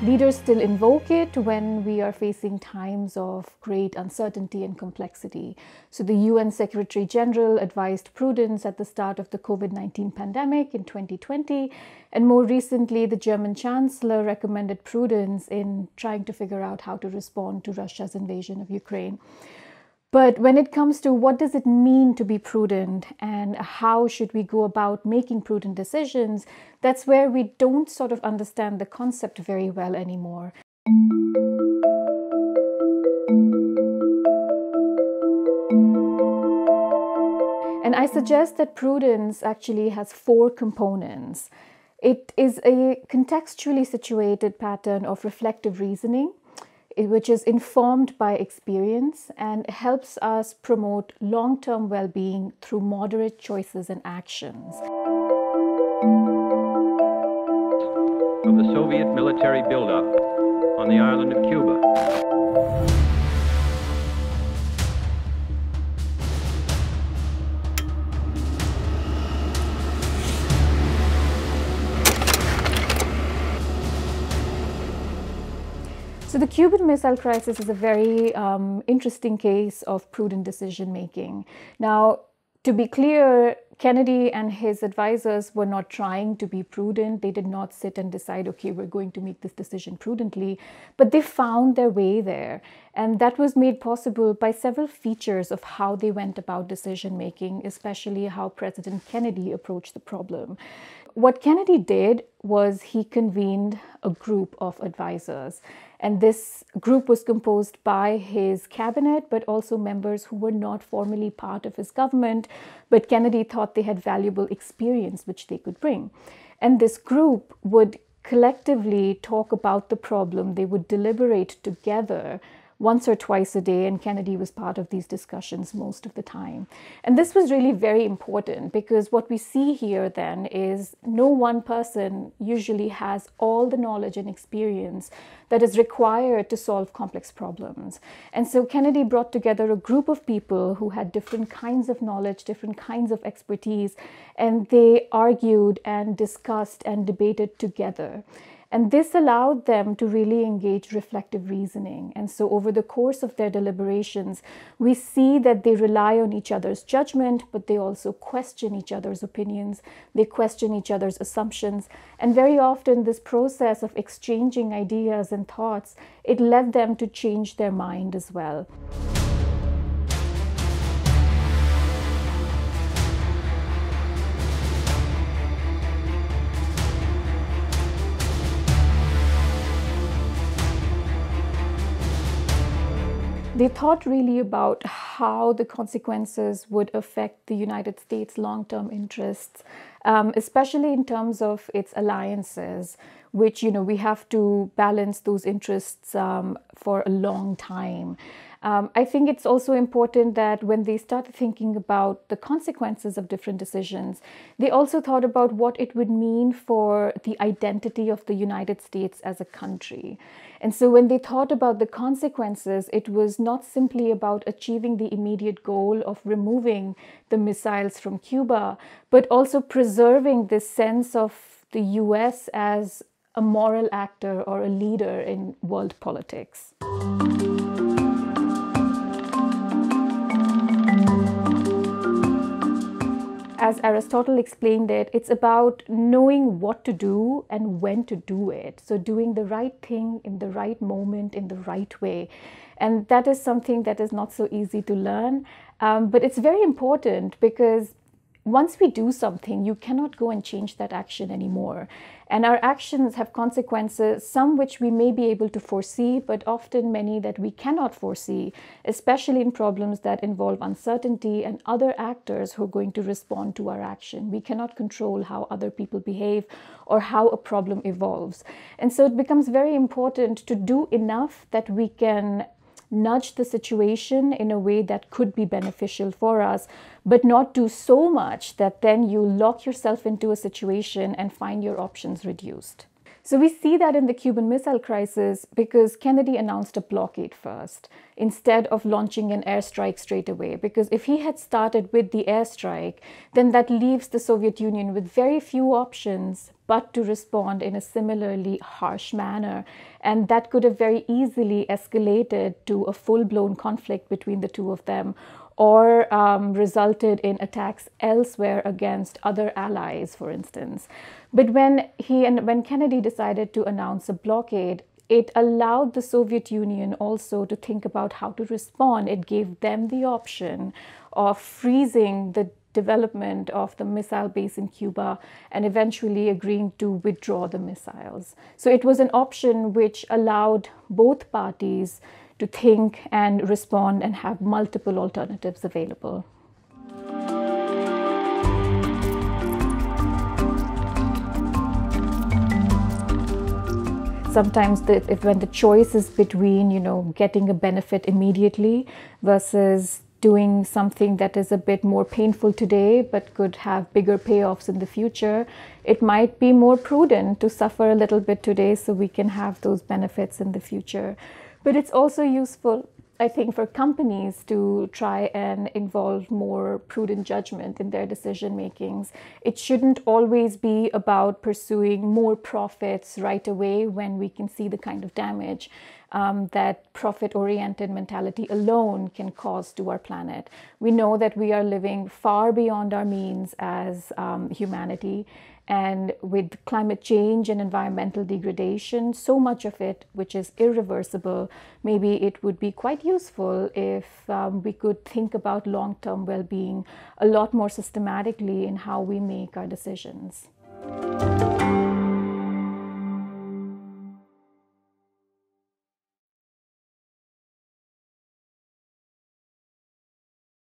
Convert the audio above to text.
Leaders still invoke it when we are facing times of great uncertainty and complexity. So the UN Secretary General advised prudence at the start of the COVID-19 pandemic in 2020. And more recently, the German Chancellor recommended prudence in trying to figure out how to respond to Russia's invasion of Ukraine. But when it comes to what does it mean to be prudent and how should we go about making prudent decisions, that's where we don't sort of understand the concept very well anymore. And I suggest that prudence actually has 4 components. It is a contextually situated pattern of reflective reasoning, which is informed by experience and helps us promote long-term well-being through moderate choices and actions. Of the Soviet military buildup on the island of Cuba. So the Cuban Missile Crisis is a very interesting case of prudent decision-making. Now, to be clear, Kennedy and his advisors were not trying to be prudent. They did not sit and decide, okay, we're going to make this decision prudently, but they found their way there. And that was made possible by several features of how they went about decision-making, especially how President Kennedy approached the problem. What Kennedy did was he convened a group of advisors. And this group was composed by his cabinet, but also members who were not formally part of his government. But Kennedy thought they had valuable experience which they could bring. And this group would collectively talk about the problem. They would deliberate together once or twice a day, and Kennedy was part of these discussions most of the time. And this was really very important because what we see here then is no one person usually has all the knowledge and experience that is required to solve complex problems. And so Kennedy brought together a group of people who had different kinds of knowledge, different kinds of expertise, and they argued and discussed and debated together. And this allowed them to really engage reflective reasoning. And so over the course of their deliberations, we see that they rely on each other's judgment, but they also question each other's opinions. They question each other's assumptions. And very often this process of exchanging ideas and thoughts, it led them to change their mind as well. They thought really about how the consequences would affect the United States' long-term interests, especially in terms of its alliances, which, we have to balance those interests for a long time. I think it's also important that when they started thinking about the consequences of different decisions, they also thought about what it would mean for the identity of the United States as a country. And so when they thought about the consequences, it was not simply about achieving the immediate goal of removing the missiles from Cuba, but also preserving this sense of the US as a moral actor or a leader in world politics. As Aristotle explained it, it's about knowing what to do and when to do it. So doing the right thing in the right moment, in the right way. And that is something that is not so easy to learn, but it's very important because once we do something, you cannot go and change that action anymore. And our actions have consequences, some which we may be able to foresee, but often many that we cannot foresee, especially in problems that involve uncertainty and other actors who are going to respond to our action. We cannot control how other people behave or how a problem evolves. And so it becomes very important to do enough that we can nudge the situation in a way that could be beneficial for us, but not do so much that then you lock yourself into a situation and find your options reduced. So we see that in the Cuban Missile Crisis because Kennedy announced a blockade first, instead of launching an airstrike straight away. Because if he had started with the airstrike, then that leaves the Soviet Union with very few options but to respond in a similarly harsh manner. And that could have very easily escalated to a full-blown conflict between the two of them, or resulted in attacks elsewhere against other allies, for instance. But when Kennedy decided to announce a blockade, it allowed the Soviet Union also to think about how to respond. It gave them the option of freezing the development of the missile base in Cuba and eventually agreeing to withdraw the missiles. So it was an option which allowed both parties to think and respond and have multiple alternatives available. Sometimes when the choice is between, getting a benefit immediately versus doing something that is a bit more painful today but could have bigger payoffs in the future, it might be more prudent to suffer a little bit today so we can have those benefits in the future. But it's also useful, I think, for companies to try and involve more prudent judgment in their decision makings. It shouldn't always be about pursuing more profits right away when we can see the kind of damage that profit-oriented mentality alone can cause to our planet. We know that we are living far beyond our means as humanity, and with climate change and environmental degradation, so much of it which is irreversible, maybe it would be quite useful if we could think about long-term well-being a lot more systematically in how we make our decisions.